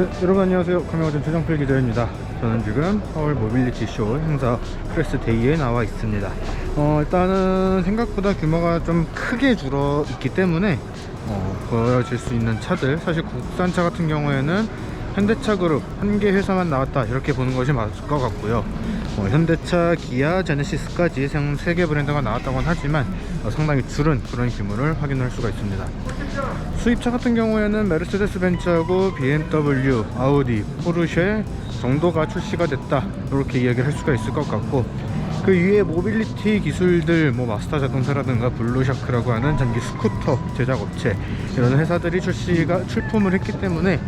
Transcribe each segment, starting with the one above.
네, 여러분 안녕하세요. 카메라전 최정필 기자입니다. 저는 지금 서울 모빌리티 쇼 행사 프레스 데이에 나와 있습니다. 일단은 생각보다 규모가 좀 크게 줄어 있기 때문에 보여질 수 있는 차들, 사실 국산차 같은 경우에는 현대차 그룹 한 개 회사만 나왔다 이렇게 보는 것이 맞을 것 같고요. 현대차, 기아, 제네시스까지 3개 브랜드가 나왔다고는 하지만 상당히 줄은 그런 규모를 확인할 수가 있습니다. 수입차 같은 경우에는 메르세데스 벤츠하고 BMW, 아우디, 포르쉐 정도가 출시가 됐다 이렇게 이야기를 할 수가 있을 것 같고, 그 위에 모빌리티 기술들, 마스터 자동차라든가 블루샤크라고 하는 전기 스쿠터 제작 업체, 이런 회사들이 출품을 했기 때문에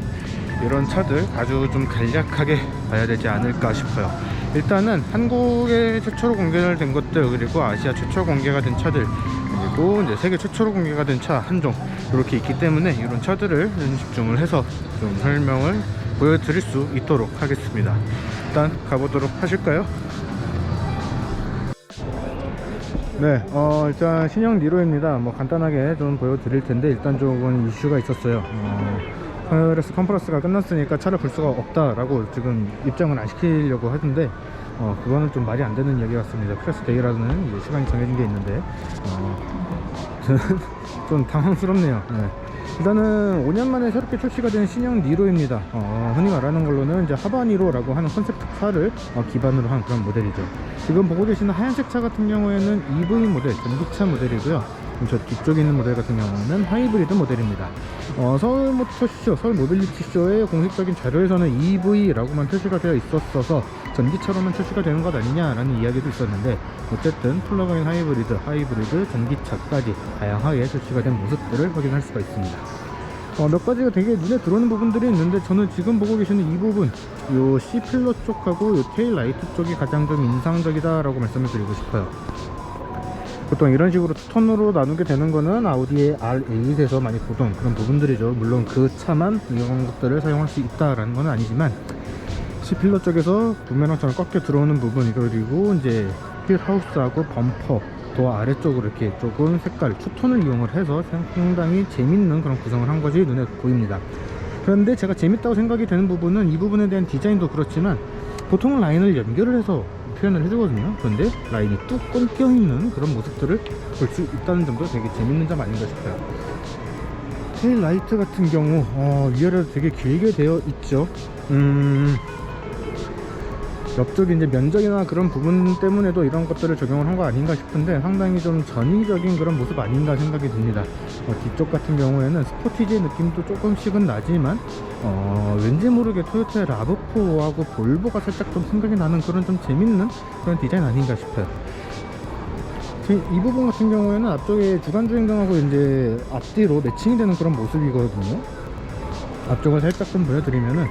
이런 차들 아주 좀 간략하게 봐야 되지 않을까 싶어요. 일단은 한국에 최초로 공개가 된 것들, 그리고 아시아 최초 공개가 된 차들, 그리고 이제 세계 최초로 공개가 된 차 한 종 이렇게 있기 때문에 이런 차들을 집중을 해서 좀 설명을 보여드릴 수 있도록 하겠습니다. 일단 가보도록 하실까요? 네, 일단 신형 니로입니다. 간단하게 좀 보여드릴 텐데, 일단 조금 이슈가 있었어요. 그래서 컨퍼런스가 끝났으니까 차를 볼 수가 없다라고 지금 입장을 안 시키려고 하던데, 그거는 좀 말이 안 되는 이야기 같습니다. 프레스 데이라는 이제 시간이 정해진 게 있는데, 저는 좀 당황스럽네요. 네. 일단은 5년 만에 새롭게 출시가 된 신형 니로입니다. 흔히 말하는 걸로는 이제 하바니로라고 하는 컨셉트카를 기반으로 한 그런 모델이죠. 지금 보고 계시는 하얀색 차 같은 경우에는 EV 모델, 전기차 모델이고요. 저 뒤쪽에 있는 모델 같은 경우는 하이브리드 모델입니다. 서울 모터쇼, 서울 모빌리티 쇼의 공식적인 자료에서는 EV라고만 표시가 되어 있었어서 전기차로만 출시가 되는 것 아니냐라는 이야기도 있었는데, 어쨌든 플러그인 하이브리드, 전기차까지 다양하게 출시가 된 모습들을 확인할 수가 있습니다. 몇 가지가 되게 눈에 들어오는 부분들이 있는데, 저는 지금 보고 계시는 이 부분, 요 C필러 쪽하고 요 테일 라이트 쪽이 가장 좀 인상적이다 라고 말씀을 드리고 싶어요. 보통 이런 식으로 투톤으로 나누게 되는 거는 아우디의 R8에서 많이 보던 그런 부분들이죠. 물론 그 차만 이런 것들을 사용할 수 있다라는 건 아니지만, C필러 쪽에서 부메랑처럼 꺾여 들어오는 부분, 그리고 이제 휠하우스하고 범퍼 도어 아래쪽으로 이렇게 조금 색깔 투톤을 이용을 해서 상당히 재밌는 그런 구성을 한 것이 눈에 보입니다. 그런데 제가 재밌다고 생각이 되는 부분은, 이 부분에 대한 디자인도 그렇지만 보통은 라인을 연결을 해서 표현을 해주거든요. 그런데 라인이 뚝 끊겨 있는 그런 모습들을 볼 수 있다는 점도 되게 재밌는 점 아닌가 싶어요. 테일 라이트 같은 경우 위아래로 되게 길게 되어 있죠. 옆쪽에 이제 면적이나 그런 부분 때문에도 이런 것들을 적용을 한 거 아닌가 싶은데, 상당히 좀 전위적인 그런 모습 아닌가 생각이 듭니다. 뒤쪽 같은 경우에는 스포티지의 느낌도 조금씩은 나지만 왠지 모르게 토요타의 라브4하고 볼보가 살짝 좀 생각이 나는 그런 좀 재밌는 그런 디자인 아닌가 싶어요. 이 부분 같은 경우에는 앞쪽에 주간주행등하고 이제 앞뒤로 매칭이 되는 그런 모습이거든요. 앞쪽을 살짝 좀 보여드리면은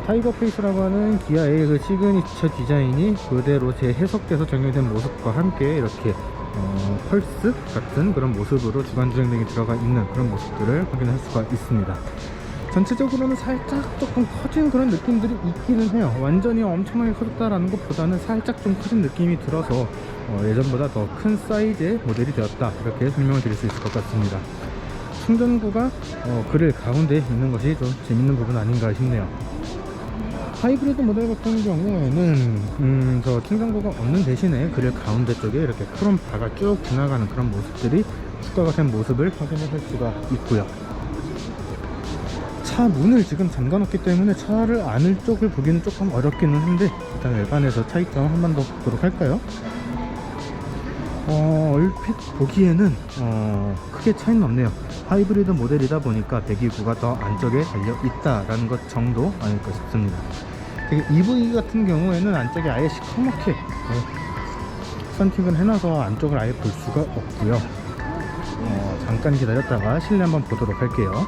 타이거 페이스라고 하는 기아의 그 시그니처 디자인이 그대로 재해석돼서 적용된 모습과 함께 이렇게 펄스 같은 그런 모습으로 주간주행등이 들어가 있는 그런 모습들을 확인할 수가 있습니다. 전체적으로는 살짝 조금 커진 그런 느낌들이 있기는 해요. 완전히 엄청나게 커졌다라는 것보다는 살짝 좀 커진 느낌이 들어서 예전보다 더 큰 사이즈의 모델이 되었다, 이렇게 설명을 드릴 수 있을 것 같습니다. 충전구가 그릴 가운데 있는 것이 좀 재밌는 부분 아닌가 싶네요. 하이브리드 모델 같은 경우에는 저 충전구가 없는 대신에 그릴 가운데 쪽에 이렇게 크롬 바가 쭉 지나가는 그런 모습들이 추가가 된 모습을 확인할 수가 있고요. 차 문을 지금 잠가 놓기 때문에 차를 안을 쪽을 보기는 조금 어렵기는 한데, 일단 외관에서 차이점 한 번 더 보도록 할까요? 얼핏 보기에는 크게 차이는 없네요. 하이브리드 모델이다 보니까 배기구가 더 안쪽에 달려 있다라는 것 정도 아닐까 싶습니다. EV 같은 경우에는 안쪽에 아예 시커멓게 선팅을 해놔서 안쪽을 아예 볼 수가 없고요. 잠깐 기다렸다가 실내 한번 보도록 할게요.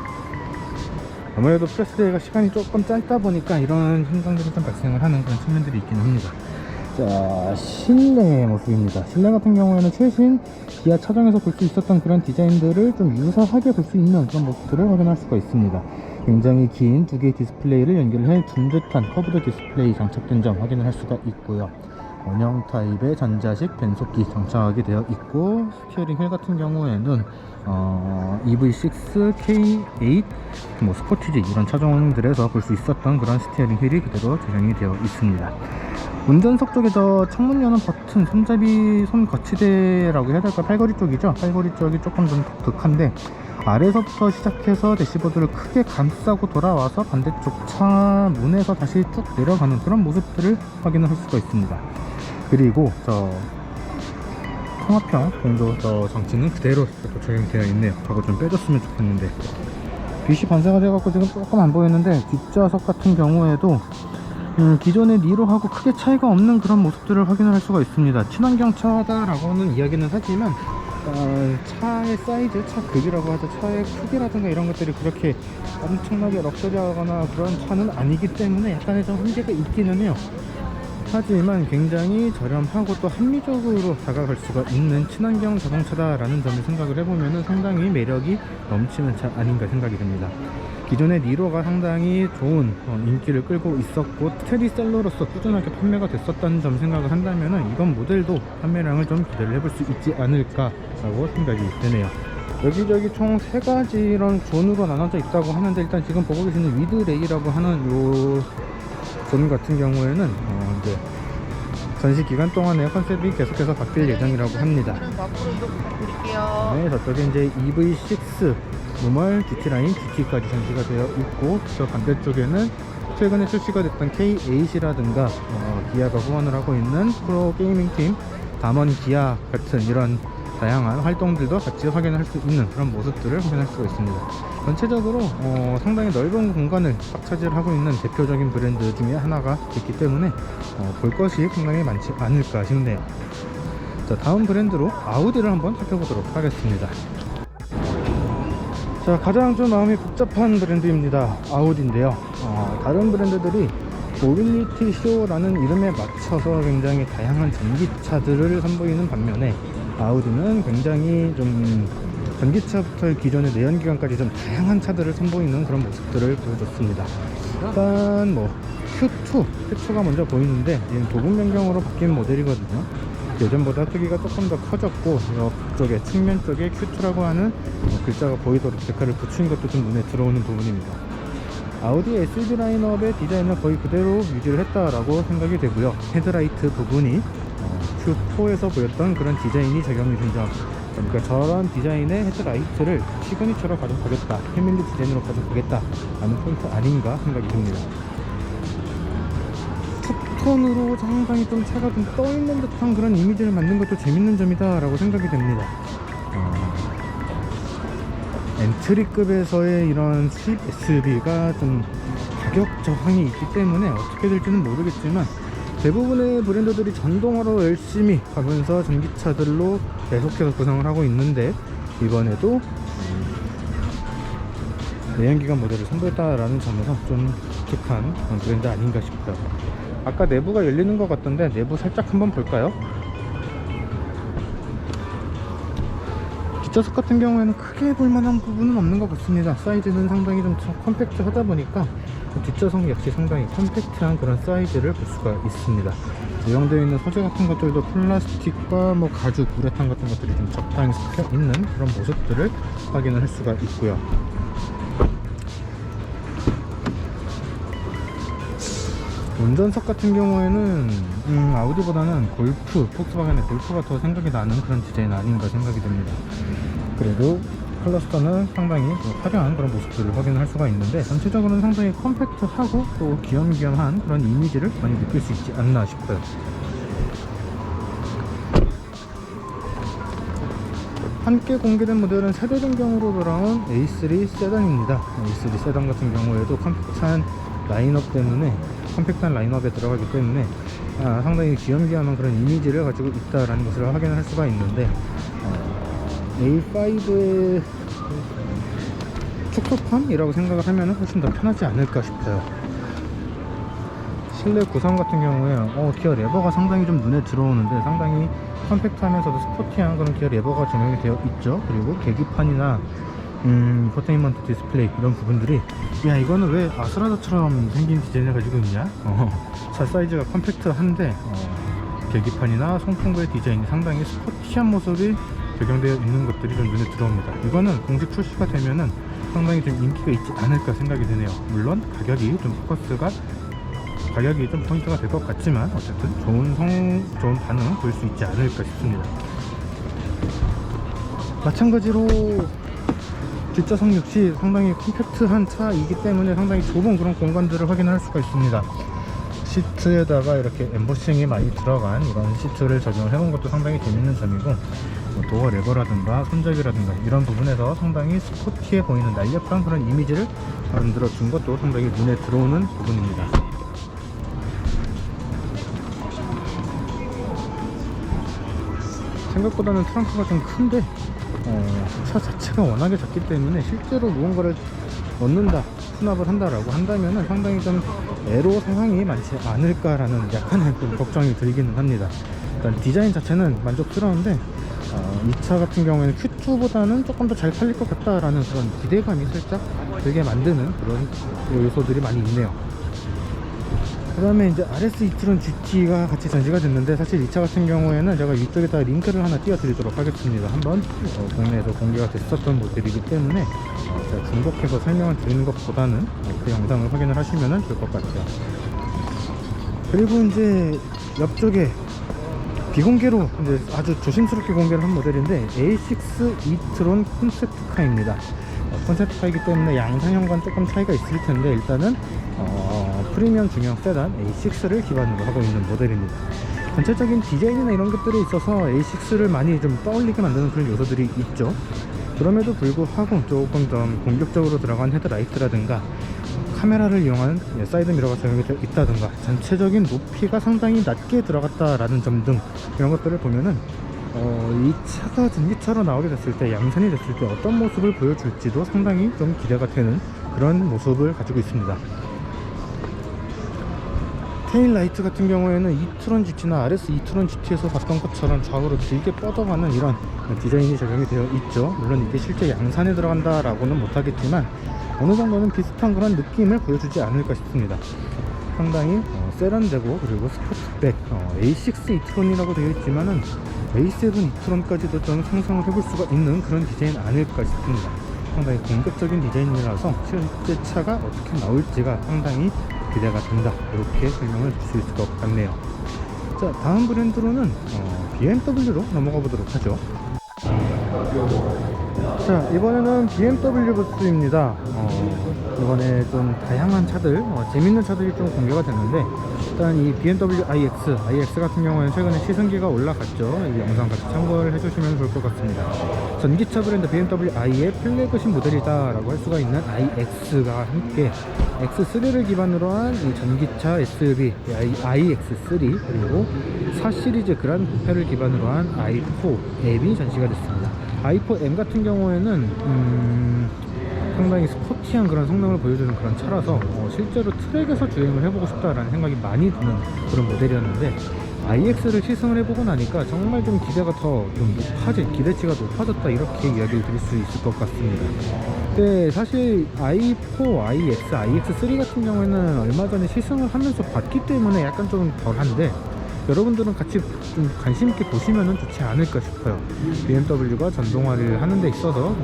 아무래도 프레스데이가 시간이 조금 짧다 보니까 이런 현상들이 좀 발생을 하는 그런 측면들이 있긴 합니다. 자, 실내 모습입니다. 실내 같은 경우에는 최신 기아 차종에서 볼 수 있었던 그런 디자인들을 좀 유사하게 볼 수 있는 그런 모습들을 확인할 수가 있습니다. 굉장히 긴 두 개의 디스플레이를 연결해 준 듯한 커브드 디스플레이 장착된 점 확인을 할 수가 있고요. 원형 타입의 전자식 변속기 장착이 되어 있고, 스티어링 휠 같은 경우에는 EV6, K8, 뭐 스포티지 이런 차종들에서 볼 수 있었던 그런 스티어링 휠이 그대로 적용이 되어 있습니다. 운전석 쪽에서 창문 여는 버튼, 손잡이, 손 거치대라고 해야 될까? 팔걸이 쪽이죠. 팔걸이 쪽이 조금 좀 독특한데, 아래서부터 시작해서 대시보드를 크게 감싸고 돌아와서 반대쪽 차 문에서 다시 쭉 내려가는 그런 모습들을 확인을 할 수가 있습니다. 그리고 저 통합형 공조 저 장치는 그대로 또 적용되어 있네요. 저거 좀 빼줬으면 좋겠는데, 빛이 반사가 돼갖고 지금 조금 안 보이는데, 뒷좌석 같은 경우에도 기존의 니로하고 크게 차이가 없는 그런 모습들을 확인을 할 수가 있습니다. 친환경 차다라고는 이야기는 하지만 차의 사이즈, 차 급이라고 하죠. 차의 크기라든가 이런 것들이 그렇게 엄청나게 럭셔리하거나 그런 차는 아니기 때문에 약간의 좀 한계가 있기는 해요. 하지만 굉장히 저렴하고 또 합리적으로 다가갈 수가 있는 친환경 자동차다라는 점을 생각을 해보면 상당히 매력이 넘치는 차 아닌가 생각이 듭니다. 기존의 니로가 상당히 좋은 인기를 끌고 있었고 스테디셀러로서 꾸준하게 판매가 됐었다는 점 생각을 한다면 이번 모델도 판매량을 좀 기대를 해볼 수 있지 않을까 라고 생각이 드네요. 여기저기 총 3가지 이런 존으로 나눠져 있다고 하는데, 일단 지금 보고 계시는 위드레이라고 하는 요 존 같은 경우에는 이제 전시 기간 동안에 컨셉이 계속해서 바뀔 예정이라고 합니다. 네, 저쪽에 이제 EV6 노멀, GT라인, GT까지 전시가 되어 있고, 저 반대쪽에는 최근에 출시가 됐던 K8이라든가 기아가 후원을 하고 있는 프로 게이밍 팀 담원 기아 같은 이런 다양한 활동들도 같이 확인할 수 있는 그런 모습들을 확인할 수가 있습니다. 전체적으로 상당히 넓은 공간을 차지하고 있는 대표적인 브랜드 중에 하나가 됐기 때문에 볼 것이 상당히 많지 않을까 싶네요. 자, 다음 브랜드로 아우디를 한번 살펴보도록 하겠습니다. 자, 가장 좀 마음이 복잡한 브랜드입니다. 아우디인데요. 다른 브랜드들이 모빌리티 쇼라는 이름에 맞춰서 굉장히 다양한 전기차들을 선보이는 반면에, 아우디는 굉장히 좀 전기차부터 기존의 내연기관까지 좀 다양한 차들을 선보이는 그런 모습들을 보여줬습니다. 일단 뭐 Q2가 먼저 보이는데, 얘는 도금 변경으로 바뀐 모델이거든요. 예전보다 크기가 조금 더 커졌고, 옆쪽에 측면 쪽에 Q2라고 하는 글자가 보이도록 데칼을 붙인 것도 좀 눈에 들어오는 부분입니다. 아우디 SUV 라인업의 디자인을 거의 그대로 유지를 했다라고 생각이 되고요. 헤드라이트 부분이 Q4에서 보였던 그런 디자인이 적용이 된 점, 그러니까 저런 디자인의 헤드라이트를 시그니처로 가져가겠다, 패밀리 디자인으로 가져가겠다 라는 포인트 아닌가 생각이 듭니다. 투톤으로 상당히 좀 차가 좀 떠있는 듯한 그런 이미지를 만든 것도 재밌는 점이다 라고 생각이 됩니다. 엔트리급에서의 이런 수입 SUV가 좀 가격 저항이 있기 때문에 어떻게 될지는 모르겠지만, 대부분의 브랜드들이 전동화로 열심히 가면서 전기차들로 계속해서 구성을 하고 있는데, 이번에도 내연기관 모델을 선보였다라는 점에서 좀 독특한 브랜드 아닌가 싶어요. 아까 내부가 열리는 것 같던데, 내부 살짝 한번 볼까요? 뒷좌석 같은 경우에는 크게 볼만한 부분은 없는 것 같습니다. 사이즈는 상당히 좀 컴팩트 하다 보니까 뒷좌석 역시 상당히 컴팩트한 그런 사이즈를 볼 수가 있습니다. 사용되어 있는 소재 같은 것들도 플라스틱과 뭐 가죽, 우레탄 같은 것들이 좀 적당히 섞여 있는 그런 모습들을 확인을 할 수가 있고요. 운전석 같은 경우에는 아우디보다는 골프, 폭스바겐의 골프가 더 생각이 나는 그런 디자인 아닌가 생각이 됩니다. 그래도 클러스터는 상당히 화려한 그런 모습들을 확인할 수가 있는데, 전체적으로는 상당히 컴팩트하고 또 귀염귀염한 그런 이미지를 많이 느낄 수 있지 않나 싶어요. 함께 공개된 모델은 세대 변경으로 돌아온 A3 세단입니다. A3 세단 같은 경우에도 컴팩트한 라인업 때문에, 컴팩트한 라인업에 들어가기 때문에 상당히 귀염귀염한 그런 이미지를 가지고 있다라는 것을 확인할 수가 있는데, A5의 축소판이라고 생각을 하면 훨씬 더 편하지 않을까 싶어요. 실내 구성 같은 경우에 기어 레버가 상당히 좀 눈에 들어오는데, 상당히 컴팩트하면서도 스포티한 그런 기어 레버가 적용이 되어 있죠. 그리고 계기판이나 인포테인먼트 디스플레이 이런 부분들이, 야 이거는 왜 아스라다처럼 생긴 디자인을 가지고 있냐, 차 사이즈가 컴팩트한데 계기판이나 송풍구의 디자인이 상당히 스포티한 모습이 적용되어 있는 것들이 좀 눈에 들어옵니다. 이거는 공식 출시가 되면은 상당히 좀 인기가 있지 않을까 생각이 드네요. 물론 가격이 좀 포인트가 될 것 같지만 어쨌든 좋은 반응 보일 수 있지 않을까 싶습니다. 마찬가지로 뒷좌석 역시 상당히 컴팩트한 차이기 때문에 상당히 좁은 그런 공간들을 확인할 수가 있습니다. 시트에다가 이렇게 엠보싱이 많이 들어간 이런 시트를 적용을 해본 것도 상당히 재밌는 점이고, 도어 레버라든가 손잡이라든가 이런 부분에서 상당히 스포티해 보이는 날렵한 그런 이미지를 만들어 준 것도 상당히 눈에 들어오는 부분입니다. 생각보다는 트렁크가 좀 큰데 차 자체가 워낙에 작기 때문에 실제로 무언가를 넣는다, 수납을 한다라고 한다면 상당히 좀 애로 사항이 많지 않을까라는 약간의 걱정이 들기는 합니다. 일단 디자인 자체는 만족스러운데 이 차 같은 경우에는 Q2보다는 조금 더 잘 팔릴 것 같다라는 그런 기대감이 살짝 들게 만드는 그런 요소들이 많이 있네요. 그 다음에 이제 RS e-tron GT가 같이 전시가 됐는데, 사실 이 차 같은 경우에는 제가 위쪽에다 링크를 하나 띄워 드리도록 하겠습니다. 한번 국내에서 공개가 됐었던 모델이기 때문에 제가 중복해서 설명을 드리는 것보다는 그 영상을 확인을 하시면 좋을 것 같아요. 그리고 이제 옆쪽에 비공개로 이제 아주 조심스럽게 공개를 한 모델인데 A6 e-tron 콘셉트카입니다. 콘셉트카이기 때문에 양산형과는 조금 차이가 있을 텐데, 일단은 프리미엄 중형 세단 A6를 기반으로 하고 있는 모델입니다. 전체적인 디자인이나 이런 것들에 있어서 A6를 많이 좀 떠올리게 만드는 그런 요소들이 있죠. 그럼에도 불구하고 조금 더 공격적으로 들어간 헤드라이트라든가 카메라를 이용한 사이드 미러가 적용이 되어 있다든가 전체적인 높이가 상당히 낮게 들어갔다라는 점 등 이런 것들을 보면은 이 차가 전기차로 나오게 됐을 때, 양산이 됐을 때 어떤 모습을 보여줄지도 상당히 좀 기대가 되는 그런 모습을 가지고 있습니다. 테일라이트 같은 경우에는 e-tron GT나 RS e-tron GT에서 봤던 것처럼 좌우로 길게 뻗어가는 이런 디자인이 적용이 되어 있죠. 물론 이게 실제 양산에 들어간다 라고는 못하겠지만 어느 정도는 비슷한 그런 느낌을 보여주지 않을까 싶습니다. 상당히 세련되고, 그리고 스포츠백 A6 e-tron이라고 되어 있지만은 A7 e-tron까지도 좀 상상을 해볼 수가 있는 그런 디자인 아닐까 싶습니다. 상당히 공격적인 디자인이라서 실제 차가 어떻게 나올지가 상당히 기대가 된다, 이렇게 설명을 줄 수 있을 것 같네요. 자, 다음 브랜드로는 BMW로 넘어가 보도록 하죠. 자, 이번에는 BMW 부스입니다. 이번에 좀 다양한 차들, 재밌는 차들이 좀 공개가 됐는데, 일단 이 BMW iX 같은 경우에는 최근에 시승기가 올라갔죠. 이 영상 같이 참고를 해주시면 좋을 것 같습니다. 전기차 브랜드 BMW i의 플래그십 모델이다 라고 할 수가 있는 iX가 함께 X3를 기반으로 한 이 전기차 SUV iX3, 그리고 4 시리즈 그란 쿠페를 기반으로 한 i4M이 전시가 됐습니다. i4M 같은 경우에는 상당히 스포티한 그런 성능을 보여주는 그런 차라서 실제로 트랙에서 주행을 해보고 싶다라는 생각이 많이 드는 그런 모델이었는데, iX를 시승을 해보고 나니까 정말 좀 기대가 더 좀 기대치가 높아졌다, 이렇게 이야기를 드릴 수 있을 것 같습니다. 근데 사실 i4, iX, iX3 같은 경우에는 얼마 전에 시승을 하면서 봤기 때문에 약간 좀 덜한데, 여러분들은 같이 좀 관심 있게 보시면 좋지 않을까 싶어요. BMW가 전동화를 하는 데 있어서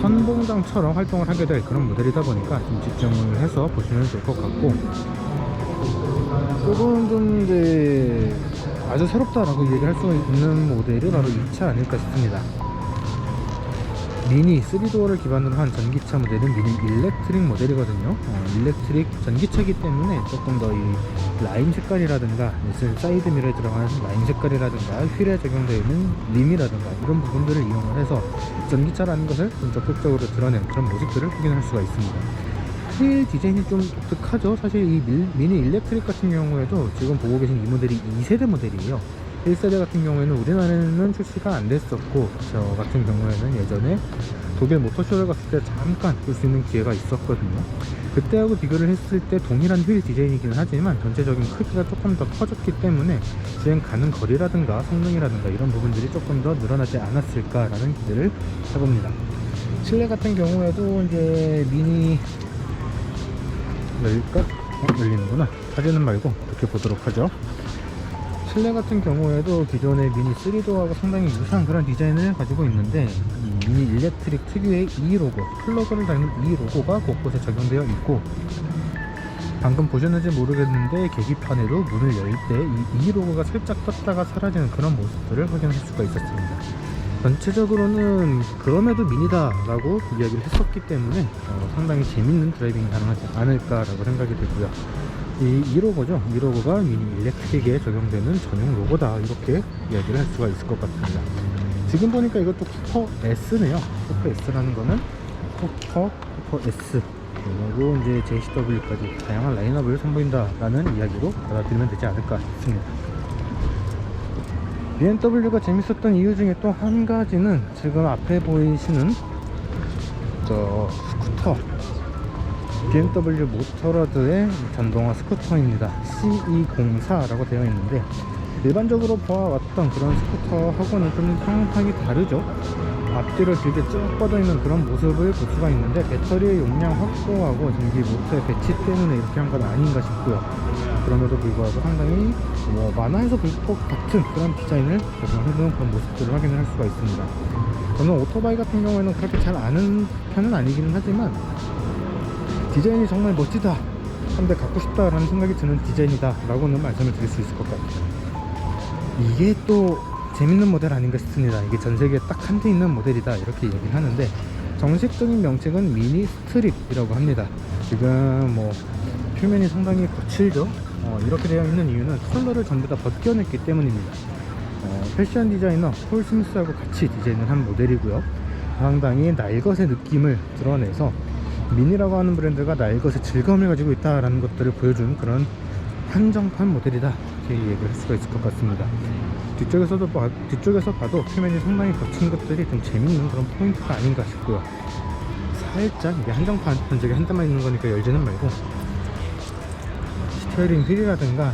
선봉장처럼 활동을 하게 될 그런 모델이다 보니까 좀 집중을 해서 보시면 좋을 것 같고, 조금 좀 이제 아주 새롭다라고 얘기할 수 있는 모델이 바로 이 차 아닐까 싶습니다. 미니 3도어를 기반으로 한 전기차 모델은 미니 일렉트릭 모델이거든요. 일렉트릭 전기차이기 때문에 조금 더 이 라인 색깔이라든가 사이드 미러에 들어가는 라인 색깔이라든가 휠에 적용되어 있는 림이라든가 이런 부분들을 이용을 해서 전기차라는 것을 좀 적극적으로 드러낸 그런 모습들을 확인할 수가 있습니다. 휠 디자인이 좀 독특하죠. 사실 이 미니 일렉트릭 같은 경우에도 지금 보고 계신 이 모델이 2세대 모델이에요. 1세대 같은 경우에는 우리나라에는 출시가 안 됐었고, 저 같은 경우에는 예전에 독일 모터쇼를 갔을 때 잠깐 볼 수 있는 기회가 있었거든요. 그때하고 비교를 했을 때 동일한 휠 디자인이기는 하지만 전체적인 크기가 조금 더 커졌기 때문에 주행 가는 거리라든가 성능이라든가 이런 부분들이 조금 더 늘어나지 않았을까라는 기대를 해봅니다. 실내 같은 경우에도 이제 미니 열릴까? 열리는구나. 사진은 말고 이렇게 보도록 하죠. 실내 같은 경우에도 기존의 미니 3도어하고 상당히 유사한 그런 디자인을 가지고 있는데, 이 미니 일렉트릭 특유의 E 로고, 플러그를 달는 E 로고가 곳곳에 적용되어 있고, 방금 보셨는지 모르겠는데 계기판에도 문을 열 때 이 E 로고가 살짝 떴다가 사라지는 그런 모습들을 확인할 수가 있었습니다. 전체적으로는 그럼에도 미니다 라고 이야기를 했었기 때문에 상당히 재밌는 드라이빙이 가능하지 않을까 라고 생각이 들고요. 이 로고죠. 이 로고가 미니 일렉트릭에 적용되는 전용 로고다, 이렇게 이야기를 할 수가 있을 것 같습니다. 지금 보니까 이것도 쿠퍼 S네요. 쿠퍼 S라는 거는 쿠퍼 S 그리고 이제 JCW까지 다양한 라인업을 선보인다 라는 이야기로 받아들이면 되지 않을까 싶습니다. BMW가 재밌었던 이유 중에 또 한 가지는 지금 앞에 보이시는 저 스쿠터, BMW 모터라드의 전동화 스쿠터입니다. C204라고 되어 있는데, 일반적으로 보아왔던 그런 스쿠터하고는 좀 형상이 다르죠. 앞뒤로 길게 쭉 뻗어있는 그런 모습을 볼 수가 있는데, 배터리의 용량 확보하고 전기 모터의 배치 때문에 이렇게 한 건 아닌가 싶고요. 그럼에도 불구하고 상당히 만화에서 볼 것 같은 그런 디자인을 적용해놓은 그런 모습들을 확인을 할 수가 있습니다. 저는 오토바이 같은 경우에는 그렇게 잘 아는 편은 아니기는 하지만, 디자인이 정말 멋지다, 한 대 갖고 싶다 라는 생각이 드는 디자인이다 라고는 말씀을 드릴 수 있을 것 같아요. 이게 또 재밌는 모델 아닌가 싶습니다. 이게 전세계에 딱 한 대 있는 모델이다, 이렇게 얘기를 하는데, 정식적인 명칭은 미니 스트립이라고 합니다. 지금 표면이 상당히 거칠죠. 이렇게 되어 있는 이유는 컬러를 전부 다 벗겨냈기 때문입니다. 패션 디자이너 폴 스미스하고 같이 디자인을 한 모델이고요. 상당히 날것의 느낌을 드러내서 미니라고 하는 브랜드가 날것의 즐거움을 가지고 있다라는 것들을 보여준 그런 한정판 모델이다, 이렇게 얘기를 할 수가 있을 것 같습니다. 뒤쪽에서 봐도 표면이 상당히 거친 것들이 좀 재밌는 그런 포인트가 아닌가 싶고요. 살짝 이게 한정판 저기 한 대만 있는 거니까 열지는 말고, 스티어링 휠이라든가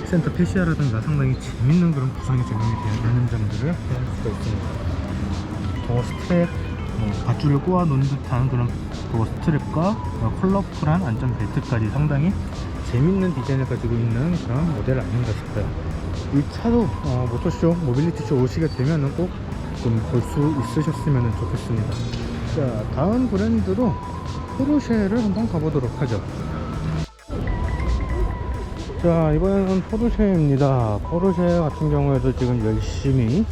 센터 패시아라든가 상당히 재밌는 그런 구성이 적용이 되어 있는 점들을 할 수가 있습니다. 도어 스트랩, 밧줄을 꼬아 놓은 듯한 그런 도어 스트랩과 컬러풀한 안전벨트까지 상당히 재밌는 디자인을 가지고 있는 그런 모델 아닌가 싶어요. 이 차도 모터쇼, 모빌리티쇼 오시게 되면 꼭 좀 볼 수 있으셨으면 좋겠습니다. 자, 다음 브랜드로 포르쉐를 한번 가보도록 하죠. 자, 이번에는 포르쉐입니다. 포르쉐 같은 경우에도 지금 열심히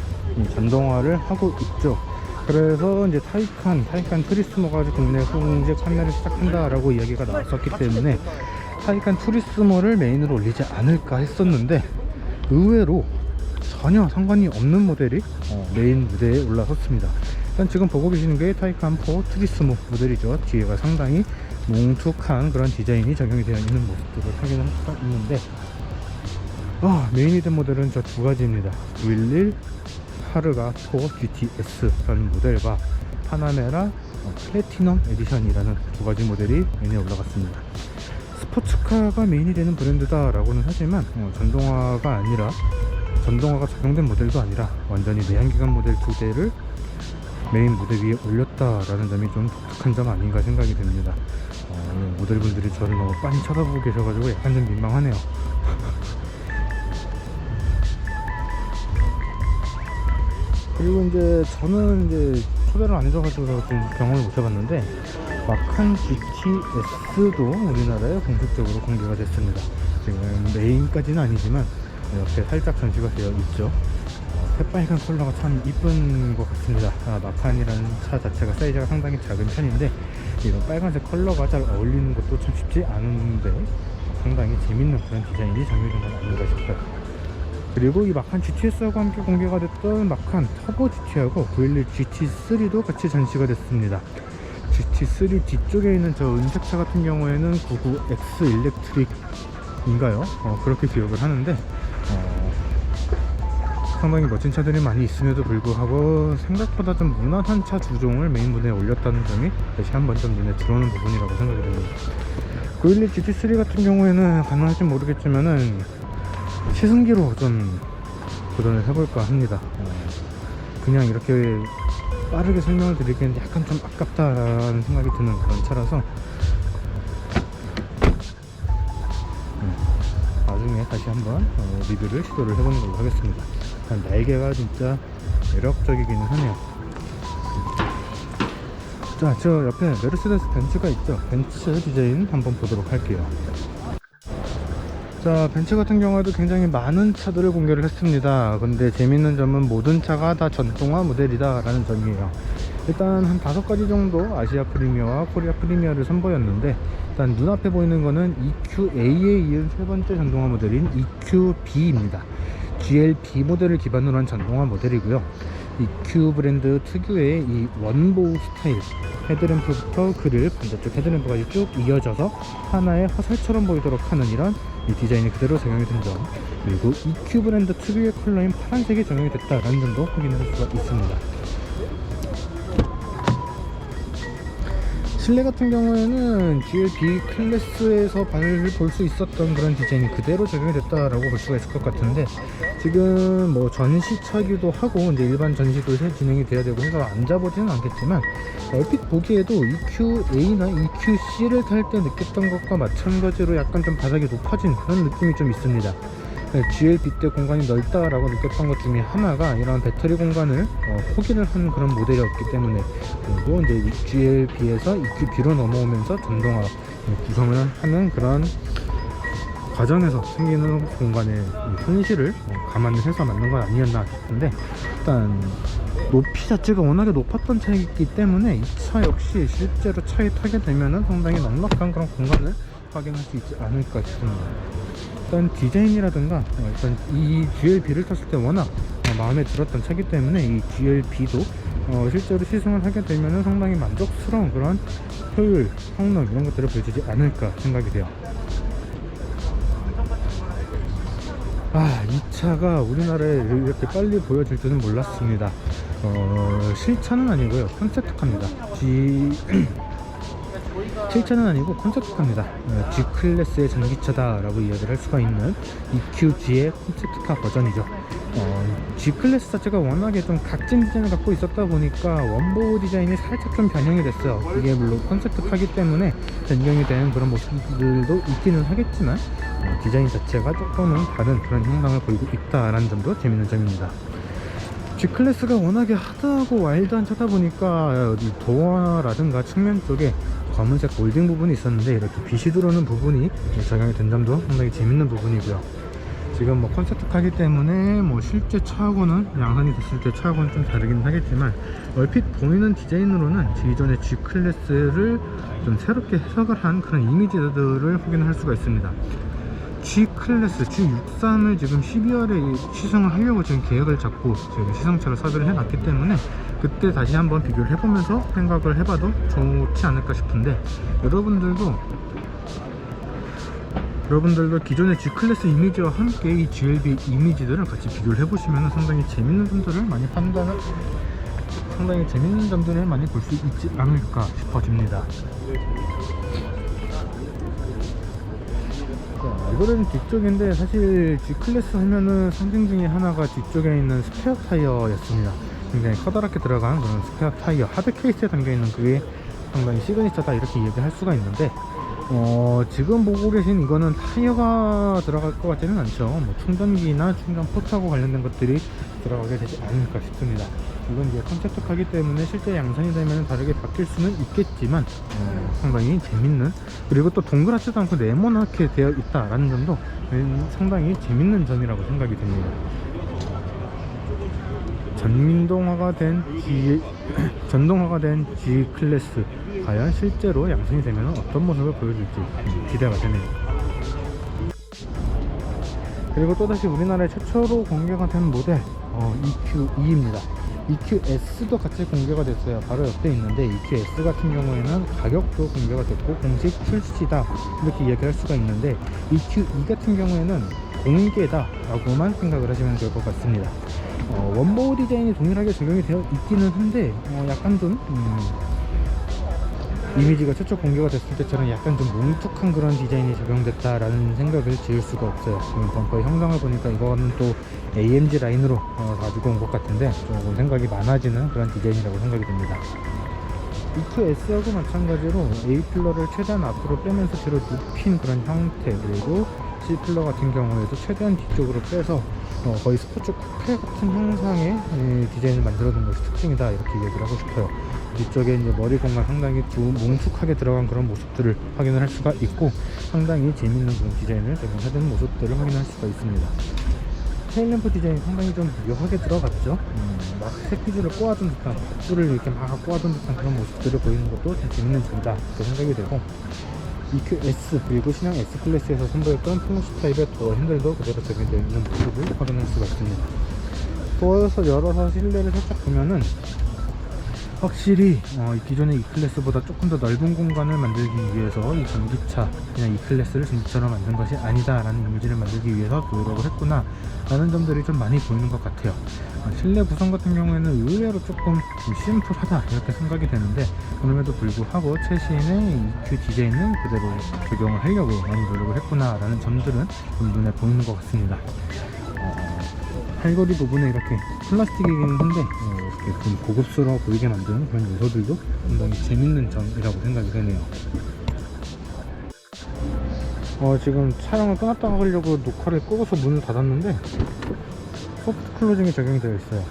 전동화를 하고 있죠. 그래서 이제 타이칸 투리스모가 국내 공식 판매를 시작한다라고 이야기가 나왔었기 때문에 타이칸 투리스모를 메인으로 올리지 않을까 했었는데, 의외로 전혀 상관이 없는 모델이 메인 무대에 올라섰습니다. 일단 지금 보고 계시는 게 타이칸 4 투리스모 모델이죠. 뒤에가 상당히 뭉툭한 그런 디자인이 적용이 되어 있는 모습들을 확인할 수가 있는데, 메인이 된 모델은 저 두 가지입니다. 911 하르가 4 GTS라는 모델과 파나메라 플래티넘 에디션이라는 두 가지 모델이 메인에 올라갔습니다. 스포츠카가 메인이 되는 브랜드다 라고는 하지만 전동화가 아니라, 전동화가 적용된 모델도 아니라 완전히 내연기관 모델 두 대를 메인 무대 위에 올렸다라는 점이 좀 독특한 점 아닌가 생각이 듭니다. 모델분들이 저를 너무 빤히 쳐다보고 계셔가지고 약간 좀 민망하네요. 그리고 이제 저는 이제 초대를 안 해줘가지고 좀 경험을 못 해봤는데, 마칸 GTS도 우리나라에 공식적으로 공개가 됐습니다. 지금 메인까지는 아니지만 옆에 살짝 전시가 되어 있죠. 새빨간 컬러가 참 이쁜 것 같습니다. 마칸이라는 차 자체가 사이즈가 상당히 작은 편인데, 이런 빨간색 컬러가 잘 어울리는 것도 참 쉽지 않은데 상당히 재밌는 그런 디자인이 정해진 건 아닌가 싶어요. 그리고 이 마칸 GTS하고 함께 공개가 됐던 마칸 터보 GT하고 911 GT3도 같이 전시가 됐습니다. GT3 뒤쪽에 있는 저 은색차 같은 경우에는 99X 일렉트릭인가요? 그렇게 기억을 하는데, 상당히 멋진 차들이 많이 있음에도 불구하고 생각보다 좀 무난한 차 두 종을 메인 무대에 올렸다는 점이 다시 한번 좀 눈에 들어오는 부분이라고 생각이 됩니다. 911 GT3 같은 경우에는 가능할지 모르겠지만은 시승기로 좀 도전을 해볼까 합니다. 그냥 이렇게 빠르게 설명을 드리기에는 약간 좀 아깝다라는 생각이 드는 그런 차라서 나중에 다시 한번 리뷰를 시도를 해보는 걸로 하겠습니다. 일단 날개가 진짜 매력적이기는 하네요. 자, 저 옆에 메르세데스 벤츠가 있죠. 벤츠 디자인 한번 보도록 할게요. 자, 벤츠 같은 경우에도 굉장히 많은 차들을 공개를 했습니다. 근데 재밌는 점은 모든 차가 다 전동화 모델이다 라는 점이에요. 일단 한 5가지 정도 아시아 프리미어와 코리아 프리미어를 선보였는데, 일단 눈앞에 보이는 거는 EQA에 이은 세 번째 전동화 모델인 EQB입니다. GLB 모델을 기반으로 한 전동화 모델이고요. EQ 브랜드 특유의 이 원보우 스타일, 헤드램프부터 그릴, 반대쪽 헤드램프까지 쭉 이어져서 하나의 화살처럼 보이도록 하는 이런 이 디자인이 그대로 적용이 된 점, 그리고 EQ 브랜드 특유의 컬러인 파란색이 적용이 됐다라는 점도 확인할 수가 있습니다. 실내 같은 경우에는 GLB 클래스에서 볼 수 있었던 그런 디자인이 그대로 적용이 됐다라고 볼 수가 있을 것 같은데, 지금 뭐 전시차기도 하고 이제 일반 전시도 진행이 돼야 되고 해서 앉아보지는 않겠지만, 얼핏 보기에도 EQA나 EQC를 탈 때 느꼈던 것과 마찬가지로 약간 좀 바닥이 높아진 그런 느낌이 좀 있습니다. GLB 때 공간이 넓다라고 느꼈던 것 중에 하나가 이런 배터리 공간을 포기를 한 그런 모델이었기 때문에, 그리고 이제 GLB에서 EQB로 넘어오면서 전동화 구성을 하는 그런 과정에서 생기는 공간의 손실을 감안해서 만든 건 아니었나 싶은데, 일단 높이 자체가 워낙에 높았던 차이기 때문에 이 차 역시 실제로 차에 타게 되면 상당히 넉넉한 그런 공간을 확인할 수 있지 않을까 싶습니다. 일단 디자인이라든가 일단 이 GLB를 탔을 때 워낙 마음에 들었던 차기 때문에 이 GLB도 실제로 시승을 하게 되면 상당히 만족스러운 그런 효율, 성능 이런 것들을 보여주지 않을까 생각이 돼요. 이 차가 우리나라에 이렇게 빨리 보여질 줄은 몰랐습니다. 실차는 아니고요, 컨셉트카입니다. 실차는 아니고 컨셉트카입니다. G클래스의 전기차다 라고 이야기를 할 수가 있는 EQG의 컨셉트카 버전이죠. G클래스 자체가 워낙에 좀 각진 디자인을 갖고 있었다 보니까 원보우 디자인이 살짝 좀 변형이 됐어요. 이게 물론 컨셉트카기 때문에 변경이 되는 그런 모습들도 있기는 하겠지만, 디자인 자체가 조금은 다른 그런 형상을 보이고 있다라는 점도 재밌는 점입니다. G클래스가 워낙에 하드하고 와일드한 차다 보니까 도어라든가 측면 쪽에 검은색 몰딩 부분이 있었는데, 이렇게 빛이 들어오는 부분이 적용이 된 점도 상당히 재밌는 부분이고요. 지금 뭐 컨셉트카기 때문에 뭐 실제 차하고는, 양산이 됐을 때 차하고는 좀 다르긴 하겠지만, 얼핏 보이는 디자인으로는 기존의 G클래스를 좀 새롭게 해석을 한 그런 이미지들을 확인할 수가 있습니다. G클래스 G63을 지금 12월에 시승을 하려고 지금 계획을 잡고 지금 시승차로 섭외를 해놨기 때문에, 그때 다시 한번 비교를 해보면서 생각을 해봐도 좋지 않을까 싶은데, 여러분들도 기존의 G클래스 이미지와 함께 이 GLB 이미지들을 같이 비교를 해보시면 상당히 재밌는 점들을 많이 볼 수 있지 않을까 싶어집니다. 이거는 뒤쪽인데, 사실 G클래스 하면은 상징 중에 하나가 뒤쪽에 있는 스페어 타이어였습니다. 굉장히 커다랗게 들어간 그런 스페어 타이어, 하드 케이스에 담겨있는 그게 상당히 시그니처다 이렇게 얘기할 수가 있는데, 지금 보고 계신 이거는 타이어가 들어갈 것 같지는 않죠. 뭐 충전기나 충전 포트하고 관련된 것들이 들어가게 되지 않을까 싶습니다. 이건 이제 컨셉트카기 때문에 실제 양산이 되면 다르게 바뀔 수는 있겠지만, 상당히 재밌는, 그리고 또 동그랗지도 않고 네모나게 되어 있다라는 점도 상당히 재밌는 점이라고 생각이 됩니다. 전동화가 된 G클래스, 과연 실제로 양산이 되면 어떤 모습을 보여줄지 기대가 되네요. 그리고 또다시 우리나라에 최초로 공개가 된 모델 EQE입니다. EQS도 같이 공개가 됐어요. 바로 옆에 있는데, EQS 같은 경우에는 가격도 공개가 됐고 공식 출시다 이렇게 이야기할 수가 있는데, EQE 같은 경우에는 공개다 라고만 생각을 하시면 될 것 같습니다. 원보우 디자인이 동일하게 적용이 되어 있기는 한데, 약간 좀 이미지가 최초 공개가 됐을 때처럼 약간 좀 뭉툭한 그런 디자인이 적용됐다라는 생각을 지을 수가 없어요. 지금 범퍼의 형상을 보니까 이거는 또 AMG 라인으로 가지고 온 것 같은데, 조금 생각이 많아지는 그런 디자인이라고 생각이 듭니다. EQS하고 마찬가지로 A필러를 최대한 앞으로 빼면서 뒤로 눕힌 그런 형태, 그리고 엣지 필러 같은 경우에도 최대한 뒤쪽으로 빼서 거의 스포츠 쿠페 같은 형상의 디자인을 만들어둔 것이 특징이다, 이렇게 얘기를 하고 싶어요. 뒤쪽에 이제 머리 공간 상당히 뭉툭하게 들어간 그런 모습들을 확인을 할 수가 있고, 상당히 재밌는 그런 디자인을 적용해둔 모습들을 확인할 수가 있습니다. 테일램프 디자인이 상당히 좀 묘하게 들어갔죠. 막 새끼줄을 꼬아둔 듯한, 밧줄을 이렇게 막 꼬아둔 듯한 그런 모습들을 보이는 것도 좀 재밌는 점이다, 이렇게 생각이 되고, EQS 그리고 신형 S클래스에서 선보였던 플래시 타입의 도어 핸들도 그대로 적용되어 있는 모습을 확인할 수가 있습니다. 도어에서 열어서 실내를 살짝 보면은 확실히 기존의 E클래스보다 조금 더 넓은 공간을 만들기 위해서 이 전기차, 그냥 E클래스를 전기차로 만든 것이 아니다 라는 이미지를 만들기 위해서 노력을 했구나 라는 점들이 좀 많이 보이는 것 같아요. 실내 구성 같은 경우에는 의외로 조금 심플하다 이렇게 생각이 되는데, 그럼에도 불구하고 최신의 EQ 디자인은 그대로 적용을 하려고 많이 노력을 했구나 라는 점들은 좀 눈에 보이는 것 같습니다. 팔걸이 부분에 이렇게 플라스틱이긴 한데 이렇게 좀 고급스러워 보이게 만드는 그런 요소들도 상당히 재밌는 점이라고 생각이 되네요. 지금 촬영을 끊었다 하려고 녹화를 끄고서 문을 닫았는데 소프트 클로징이 적용이 되어 있어요.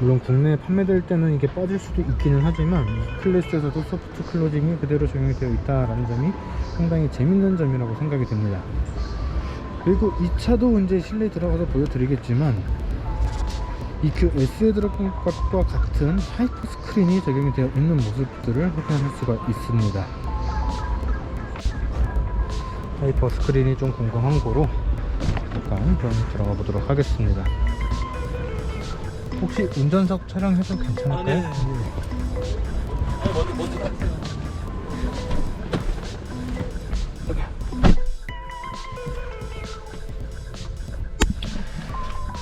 물론 국내에 판매될 때는 이게 빠질 수도 있기는 하지만 이 클래스에서도 소프트 클로징이 그대로 적용이 되어 있다라는 점이 상당히 재밌는 점이라고 생각이 됩니다. 그리고 이 차도 이제 실내에 들어가서 보여드리겠지만 EQS에 들어간 것과 같은 하이퍼 스크린이 적용이 되어 있는 모습들을 확인할 수가 있습니다. 하이퍼 스크린이 좀 궁금한 거로 잠깐 좀 들어가 보도록 하겠습니다. 혹시 운전석 촬영해도 괜찮을까요? 네. 먼저 타세요.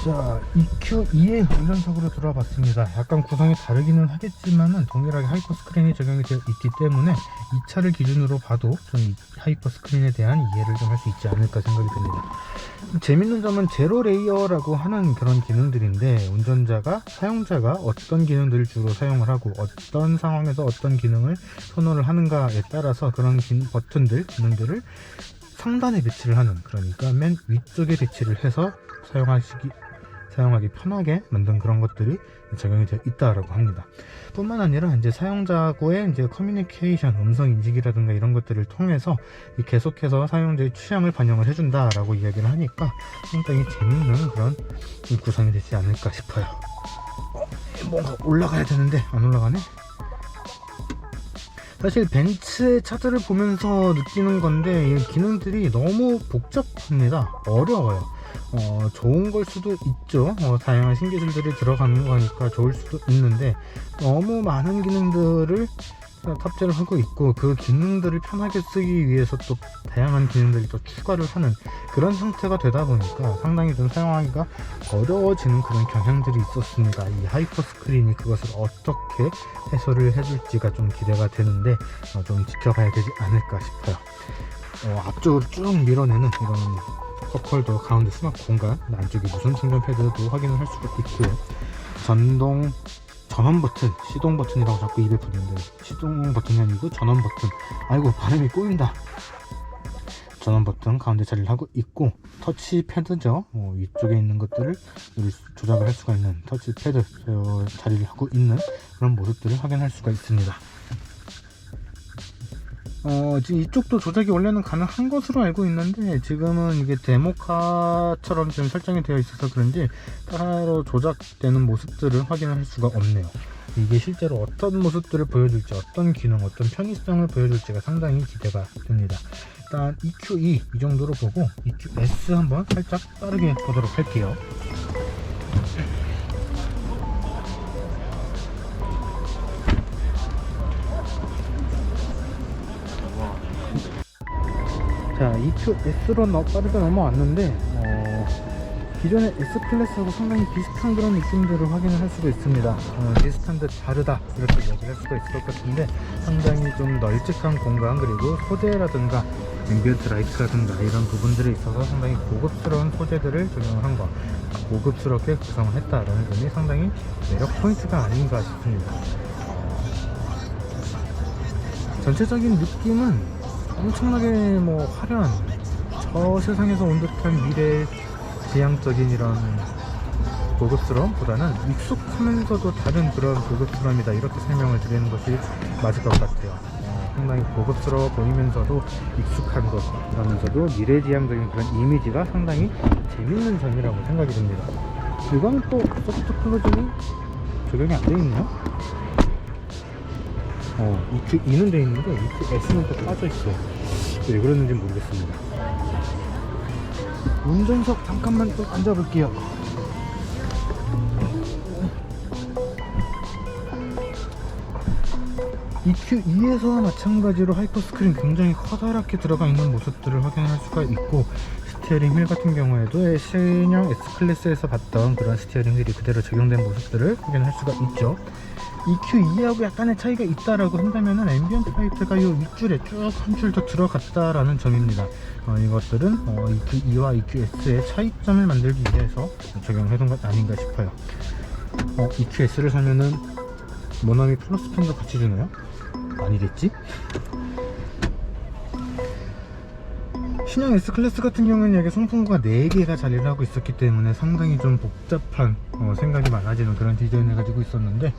자, EQ2의 운전석으로 들어와 봤습니다. 약간 구성이 다르기는 하겠지만은 동일하게 하이퍼 스크린이 적용이 되어 있기 때문에 이 차를 기준으로 봐도 좀 이 하이퍼 스크린에 대한 이해를 좀 할 수 있지 않을까 생각이 듭니다. 재밌는 점은 제로 레이어라고 하는 그런 기능들인데, 운전자가, 사용자가 어떤 기능들을 주로 사용을 하고 어떤 상황에서 어떤 기능을 선호를 하는가에 따라서 그런 버튼들, 기능들을 상단에 배치를 하는, 그러니까 맨 위쪽에 배치를 해서 사용하기 편하게 만든 그런 것들이 적용이 되어 있다라고 합니다. 뿐만 아니라 이제 사용자하고의 이제 커뮤니케이션, 음성 인식이라든가 이런 것들을 통해서 계속해서 사용자의 취향을 반영을 해준다라고 이야기를 하니까 상당히 재밌는 그런 구성이 되지 않을까 싶어요. 뭔가 올라가야 되는데 안 올라가네. 사실 벤츠의 차들을 보면서 느끼는 건데, 이 기능들이 너무 복잡합니다. 어려워요. 좋은 걸 수도 있죠. 다양한 신기술들이 들어가는 거니까 좋을 수도 있는데, 너무 많은 기능들을 탑재를 하고 있고, 그 기능들을 편하게 쓰기 위해서 또 다양한 기능들이 또 추가를 하는 그런 형태가 되다 보니까 상당히 좀 사용하기가 어려워지는 그런 경향들이 있었습니다. 이 하이퍼 스크린이 그것을 어떻게 해소를 해줄지가 좀 기대가 되는데, 좀 지켜봐야 되지 않을까 싶어요. 앞쪽으로 쭉 밀어내는 이런 컵홀더, 가운데 수납 공간, 안쪽에 무선 충전 패드도 확인을 할 수가 있고요. 전원 버튼, 시동 버튼이라고 자꾸 입에 붙는데 시동 버튼이 아니고 전원 버튼. 아이고, 발음이 꼬인다. 전원 버튼 가운데 자리를 하고 있고, 터치 패드죠. 위쪽에 있는 것들을 조작을 할 수가 있는 터치 패드 자리를 하고 있는 그런 모습들을 확인할 수가 있습니다. 지금 이쪽도 조작이 원래는 가능한 것으로 알고 있는데, 지금은 이게 데모카처럼 좀 설정이 되어 있어서 그런지 따로 조작되는 모습들을 확인할 수가 없네요. 이게 실제로 어떤 모습들을 보여줄지, 어떤 기능, 어떤 편의성을 보여줄지가 상당히 기대가 됩니다. 일단 EQ2 이 정도로 보고 EQS 한번 살짝 빠르게 보도록 할게요. 자, EQS로 빠르게 넘어왔는데, 기존의 S클래스하고 상당히 비슷한 그런 느낌들을 확인을 할 수가 있습니다. 비슷한 듯 다르다, 이렇게 이야기할 수가 있을 것 같은데, 상당히 좀 널찍한 공간, 그리고 소재라든가 앰비언트 라이트라든가 이런 부분들에 있어서 상당히 고급스러운 소재들을 적용을 한 것, 고급스럽게 구성을 했다라는 점이 상당히 매력 포인트가 아닌가 싶습니다. 전체적인 느낌은 엄청나게 화려한 저 세상에서 온 듯한 미래 지향적인 이런 고급스러움보다는 익숙하면서도 다른 그런 고급스러움이다, 이렇게 설명을 드리는 것이 맞을 것 같아요. 상당히 고급스러워 보이면서도 익숙한 것, 그러면서도 미래지향적인 그런 이미지가 상당히 재밌는 점이라고 생각이 듭니다. 이건 또 소프트 클로징이 적용이 안 되어 있네요. EQ2는 되어 있는데 EQ-S는 또 빠져 있어요. 왜 그러는지 모르겠습니다. 운전석 잠깐만 또 앉아볼게요. EQ2에서와 마찬가지로 하이퍼스크린 굉장히 커다랗게 들어가 있는 모습들을 확인할 수가 있고, 스티어링 휠 같은 경우에도 신형 S클래스에서 봤던 그런 스티어링 휠이 그대로 적용된 모습들을 확인할 수가 있죠. EQ2하고 약간의 차이가 있다라고 한다면은 앰비언트 라이트가 이 윗줄에 쭉 한 줄 더 들어갔다라는 점입니다. 이것들은 EQ2와 EQS의 차이점을 만들기 위해서 적용해둔 것 아닌가 싶어요. EQS를 사면은 모나미 플러스 펜도 같이 주나요? 아니겠지? 신형 S클래스 같은 경우는 여기 송풍구가 4개가 자리를 하고 있었기 때문에 상당히 좀 복잡한 생각이 많아지는 그런 디자인을 가지고 있었는데,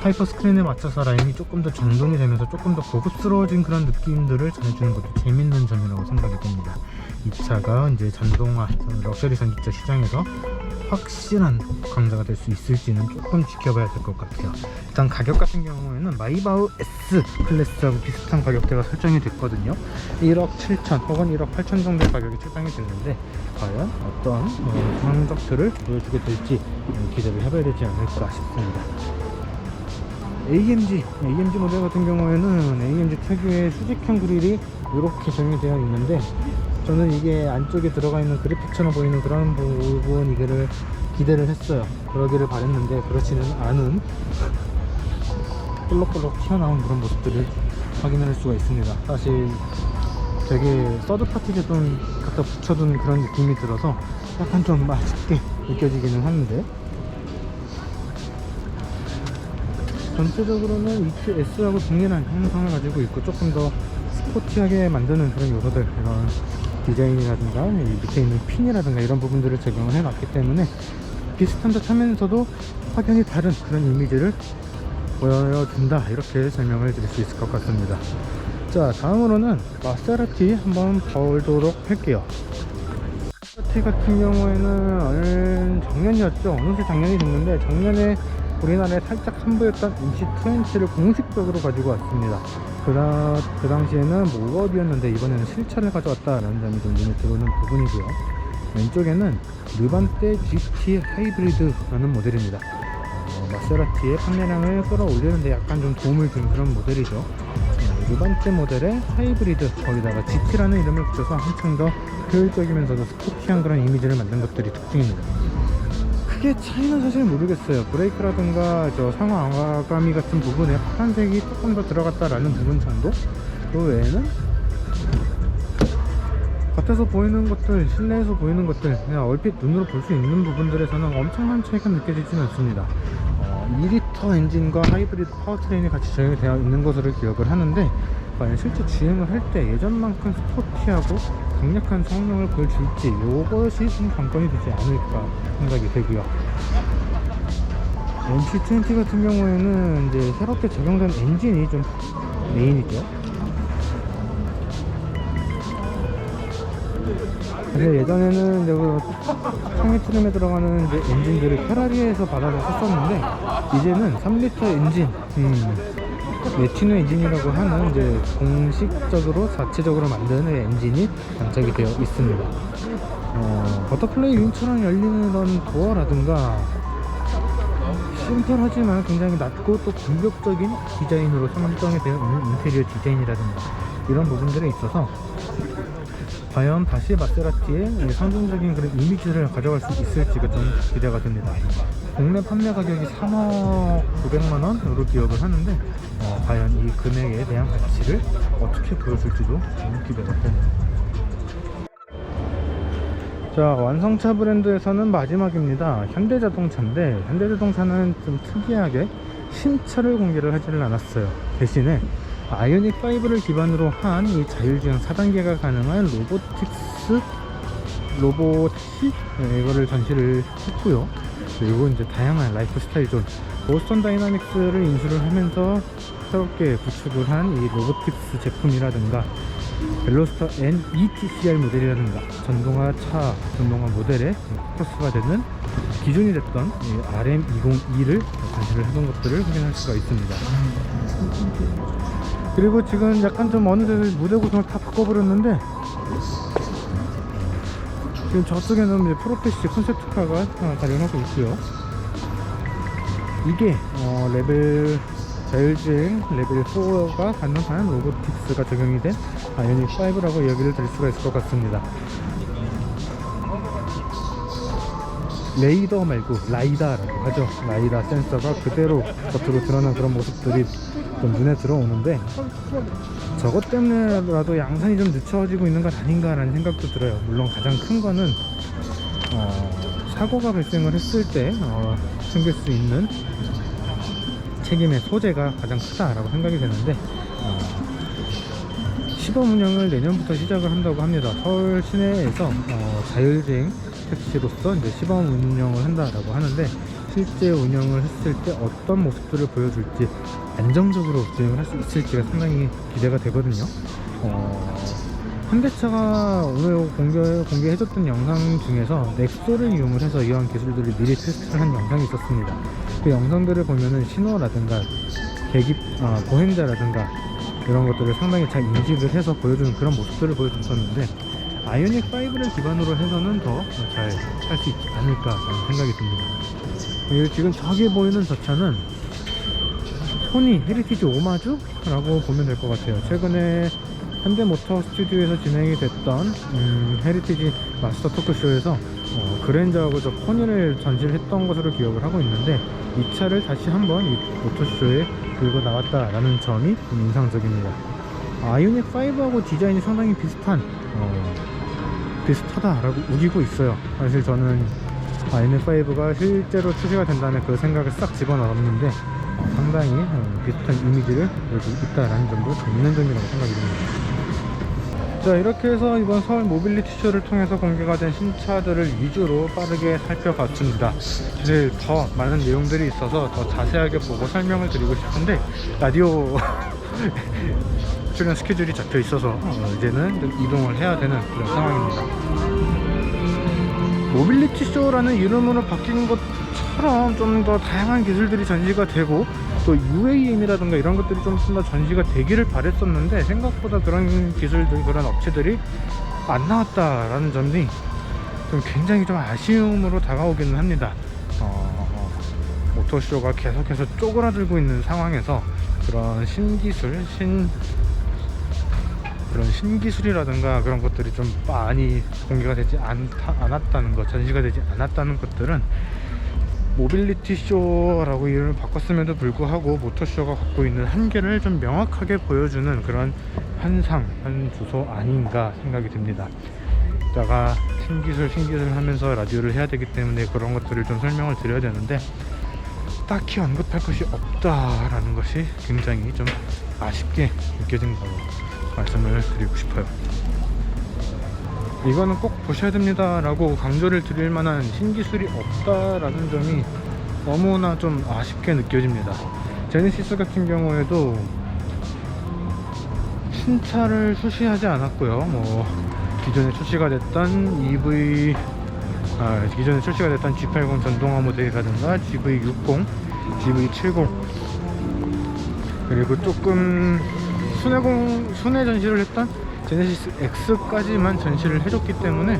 하이퍼 스크린에 맞춰서 라인이 조금 더 정돈이 되면서 조금 더 고급스러워진 그런 느낌들을 전해주는 것도 재밌는 점이라고 생각이 됩니다. 이 차가 이제 전동화 럭셔리 전기차 시장에서 확실한 강자가 될 수 있을지는 조금 지켜봐야 될 것 같아요. 일단 가격 같은 경우에는 마이바흐 S 클래스하고 비슷한 가격대가 설정이 됐거든요. 1억 7천 혹은 1억 8천 정도의 가격이 책정이 됐는데, 과연 어떤 성적들을 보여주게 될지 기대를 해봐야 되지 않을까 싶습니다. AMG 모델 같은 경우에는 AMG 특유의 수직형 그릴이 이렇게 적용되어 있는데, 저는 이게 안쪽에 들어가 있는 그래픽처럼 보이는 그런 부분, 이거를 기대를 했어요. 그러기를 바랬는데 그렇지는 않은 볼록볼록 튀어나온 그런 모습들을 확인할 수가 있습니다. 사실 되게 서드파티 제품 갖다 붙여둔 그런 느낌이 들어서 약간 좀 아쉽게 느껴지기는 하는데, 전체적으로는 EQS하고 동일한 형상을 가지고 있고 조금 더 스포티하게 만드는 그런 요소들, 이런 디자인이라든가 밑에 있는 핀이라든가 이런 부분들을 적용을 해놨기 때문에 비슷한 듯 하면서도 확연히 다른 그런 이미지를 보여준다, 이렇게 설명을 드릴 수 있을 것 같습니다. 자, 다음으로는 마세라티 한번 보도록 할게요. 마세라티 같은 경우에는 작년이었죠. 어느새 작년이 됐는데, 작년에 우리나라에 살짝 선보였던 MC20를 공식적으로 가지고 왔습니다. 그 당시에는 모업이었는데 이번에는 실차를 가져왔다라는 점이 좀 눈에 들어오는 부분이고요. 왼쪽에는 르반떼 GT 하이브리드라는 모델입니다. 마세라티의 판매량을 끌어올리는데 약간 좀 도움을 준 그런 모델이죠. 르반떼 모델의 하이브리드, 거기다가 GT라는 이름을 붙여서 한층 더 효율적이면서도 스포티한 그런 이미지를 만든 것들이 특징입니다. 크게 차이는 사실 모르겠어요. 브레이크라든가 저 상하 안가미 같은 부분에 파란색이 조금 더 들어갔다라는 부분 정도? 그 외에는 겉에서 보이는 것들, 실내에서 보이는 것들, 그냥 얼핏 눈으로 볼 수 있는 부분들에서는 엄청난 차이가 느껴지진 않습니다. 2리터 엔진과 하이브리드 파워트레인이 같이 적용이 되어 있는 것으로 기억을 하는데, 과연 실제 주행을 할 때 예전만큼 스포티하고 강력한 성능을 보여줄지, 이것이 좀 관건이 되지 않을까 생각이 되고요. MC20 같은 경우에는 이제 새롭게 적용된 엔진이 좀 메인이죠. 사실 예전에는 이제 그 상위 트림에 들어가는 이제 엔진들을 페라리에서 받아서 썼었는데, 이제는 3리터 엔진, 네티노 엔진이라고 하는 이제 공식적으로 자체적으로 만든 엔진이 장착이 되어 있습니다. 버터플라이 윙처럼 열리는 그런 도어라든가 심플하지만 굉장히 낮고 또 공격적인 디자인으로 설정이 되어 있는 인테리어 디자인이라든가 이런 부분들에 있어서 과연 다시 마세라티의 상징적인 그런 이미지를 가져갈 수 있을지가 좀 기대가 됩니다. 국내 판매 가격이 3억 900만원으로 기억을 하는데, 과연 이 금액에 대한 가치를 어떻게 보여줄지도 좀 기대가 됩니다. 자, 완성차 브랜드에서는 마지막입니다. 현대자동차인데, 현대자동차는 좀 특이하게 신차를 공개를 하지를 않았어요. 대신에 아이오닉 5를 기반으로 한 이 자율주행 4단계가 가능한 로봇이 이거를 전시를 했고요. 그리고 이제 다양한 라이프스타일 존 보스턴 다이나믹스를 인수를 하면서 새롭게 구축을 한 이 로보틱스 제품이라든가 벨로스터 N ETCR 모델이라든가 전동화 모델의 포커스가 되는 기존이 됐던 이 RM202를 전시를 해놓은 것들을 확인할 수가 있습니다. 그리고 지금 약간 좀 어느새 무대 구성을 다 바꿔버렸는데, 지금 저쪽에는 이제 프로페시 콘셉트카가 가동하고 있고요. 이게 레벨 자율주행 레벨 4가 가능한 로보틱스가 적용이 된 아이오닉 5라고 이야기를 드릴 수가 있을 것 같습니다. 레이더 말고 라이다라고 하죠. 라이다 센서가 그대로 겉으로 드러난 그런 모습들이 좀 눈에 들어오는데, 저것 때문에라도 양산이 좀 늦춰지고 있는 것 아닌가라는 생각도 들어요. 물론 가장 큰 거는 사고가 발생을 했을 때 생길 수 있는 책임의 소재가 가장 크다라고 생각이 되는데, 시범 운영을 내년부터 시작을 한다고 합니다. 서울 시내에서 자율주행 택시로서 이제 시범 운영을 한다라고 하는데, 실제 운영을 했을 때 어떤 모습들을 보여줄지, 안정적으로 주행을 할 수 있을지가 상당히 기대가 되거든요. 현대차가 오늘 공개해줬던 영상 중에서 넥소를 이용을 해서 이러한 기술들을 미리 테스트를 한 영상이 있었습니다. 그 영상들을 보면은 신호라든가 보행자라든가 이런 것들을 상당히 잘 인식을 해서 보여주는 그런 모습들을 보여줬었는데, 아이오닉 5를 기반으로 해서는 더 잘 할 수 있지 않을까 라는 생각이 듭니다. 지금 저기 보이는 저 차는 소니 헤리티지 오마주라고 보면 될 것 같아요. 최근에 현대모터 스튜디오에서 진행이 됐던 헤리티지 마스터 토크쇼에서 그랜저하고 저 포니를 전시를 했던 것으로 기억을 하고 있는데, 이 차를 다시 한번 이 모터쇼에 들고 나왔다라는 점이 좀 인상적입니다. 아이오닉 5하고 디자인이 상당히 비슷하다라고 우기고 있어요. 사실 저는 아이오닉 5가 실제로 출시가 된다는 그 생각을 싹 집어넣었는데, 상당히 비슷한 이미지를 보여주고 있다라는 점도 재밌는 점이라고 생각이 듭니다. 자, 이렇게 해서 이번 서울 모빌리티 쇼를 통해서 공개가 된 신차들을 위주로 빠르게 살펴봤습니다. 사실 더 많은 내용들이 있어서 더 자세하게 보고 설명을 드리고 싶은데, 라디오 출연 스케줄이 잡혀 있어서 이제는 좀 이동을 해야 되는 그런 상황입니다. 모빌리티 쇼라는 이름으로 바뀐 것처럼 좀 더 다양한 기술들이 전시가 되고, 또 UAM이라든가 이런 것들이 좀 더 전시가 되기를 바랬었는데, 생각보다 그런 기술들, 그런 업체들이 안 나왔다라는 점이 좀 굉장히 좀 아쉬움으로 다가오기는 합니다. 모터쇼가 계속해서 쪼그라들고 있는 상황에서 그런 그런 신기술이라든가 그런 것들이 좀 많이 공개가 되지 않았다는 것, 전시가 되지 않았다는 것들은 모빌리티 쇼라고 이름을 바꿨음에도 불구하고 모터쇼가 갖고 있는 한계를 좀 명확하게 보여주는 그런 한 주소 아닌가 생각이 듭니다. 이따가 신기술 하면서 라디오를 해야 되기 때문에 그런 것들을 좀 설명을 드려야 되는데, 딱히 언급할 것이 없다라는 것이 굉장히 좀 아쉽게 느껴진다고 말씀을 드리고 싶어요. 이거는 꼭 보셔야 됩니다 라고 강조를 드릴 만한 신기술이 없다라는 점이 너무나 좀 아쉽게 느껴집니다. 제네시스 같은 경우에도 신차를 출시하지 않았고요. 기존에 출시가 됐던 기존에 출시가 됐던 G80 전동화 모델이라든가 GV60, GV70, 그리고 조금 순회 전시를 했던 제네시스 X까지만 전시를 해줬기 때문에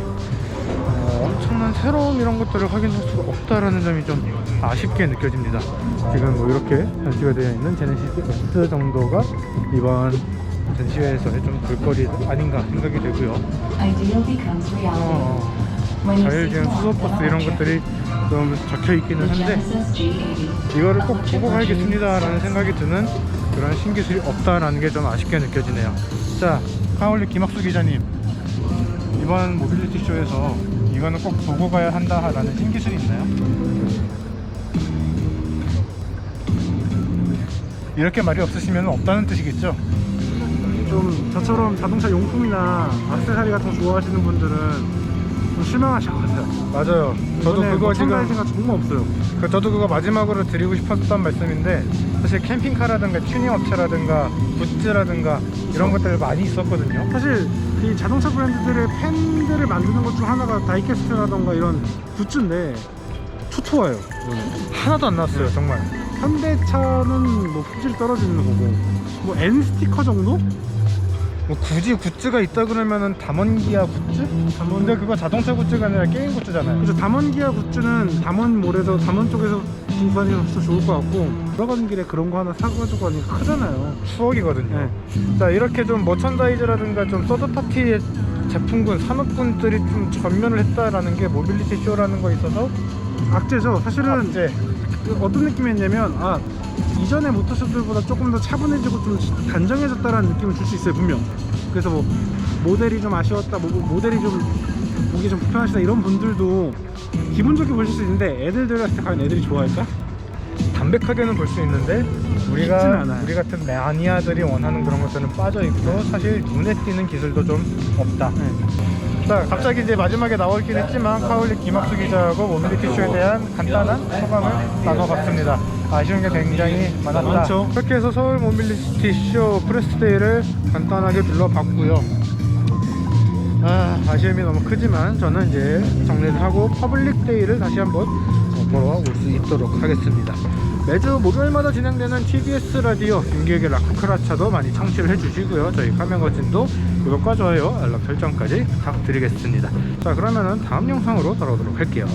엄청난 새로움 이런 것들을 확인할 수가 없다라는 점이 좀 아쉽게 느껴집니다. 지금 이렇게 전시가 되어 있는 제네시스 X 정도가 이번 전시회에서의 좀 볼거리 아닌가 생각이 되고요. 자율주행 수소버스 이런 것들이 좀 적혀 있기는 한데, 이거를 꼭 보고 가야겠습니다 라는 생각이 드는 그런 신기술이 없다라는 게 좀 아쉽게 느껴지네요. 자, 카올리 김학수 기자님, 이번 모빌리티 쇼에서 이거는 꼭 보고 가야 한다 라는 신기술이 있나요? 이렇게 말이 없으시면 없다는 뜻이겠죠. 좀 저처럼 자동차 용품이나 액세서리 같은 거 좋아하시는 분들은 좀 실망하실 것 같아요. 맞아요. 저도 그거 지금 생각 정말 없어요. 저도 그거 마지막으로 드리고 싶었던 말씀인데, 사실 캠핑카라든가 튜닝 업체라든가 굿즈라든가 이런 것들 많이 있었거든요. 사실 이 자동차 브랜드들의 팬들을 만드는 것 중 하나가 다이캐스트라던가 이런 굿즈인데 초토화예요. 하나도 안 나왔어요. 네. 정말. 현대차는 뭐 품질 떨어지는 거고, 뭐 N 스티커 정도? 뭐 굳이 굿즈가 있다 그러면은 담원기아 굿즈? 근데 그거 자동차 굿즈가 아니라 게임 굿즈잖아요. 그래서 담원기아 굿즈는 담원몰에서 담원 쪽에서 들고 다니면 진짜 좋을 것 같고, 돌아가는 길에 그런 거 하나 사가지고 가니까 크잖아요. 추억이거든요. 네. 자, 이렇게 좀 머천다이즈라든가 좀 서드파티 제품군, 산업군들이 좀 전면을 했다라는 게 모빌리티 쇼라는 거에 있어서 악재죠. 사실은 이제 어떤 느낌이었냐면, 아, 이전의 모터쇼들보다 조금 더 차분해지고 좀 단정해졌다라는 느낌을 줄 수 있어요, 분명. 그래서 뭐 모델이 좀 아쉬웠다, 모델이 좀 보기 좀 불편하시다 이런 분들도 기분 좋게 보실 수 있는데, 애들 들었을 때 과연 애들이 좋아할까? 담백하게는 볼 수 있는데 우리 같은 매니아들이 원하는 그런 것들은 빠져 있고, 사실 눈에 띄는 기술도 좀 없다. 자, 갑자기 이제 마지막에 나올긴 했지만 카울릭 김학수 기자하고 모빌리티 쇼에 대한 간단한 소감을 나눠봤습니다. 아쉬운 게 굉장히 많았다. 많죠. 그렇게 해서 서울 모빌리티 쇼 프레스데이를 간단하게 둘러봤고요. 아쉬움이 너무 크지만 저는 이제 정리를 하고 퍼블릭 데이를 다시 한번 보러 올 수 있도록 하겠습니다. 매주 목요일마다 진행되는 TBS 라디오 윤기혁의 라쿠크라차도 많이 청취를 해주시고요. 저희 카메거진도 구독과 좋아요, 알람 설정까지 부탁드리겠습니다. 자, 그러면은 다음 영상으로 돌아오도록 할게요.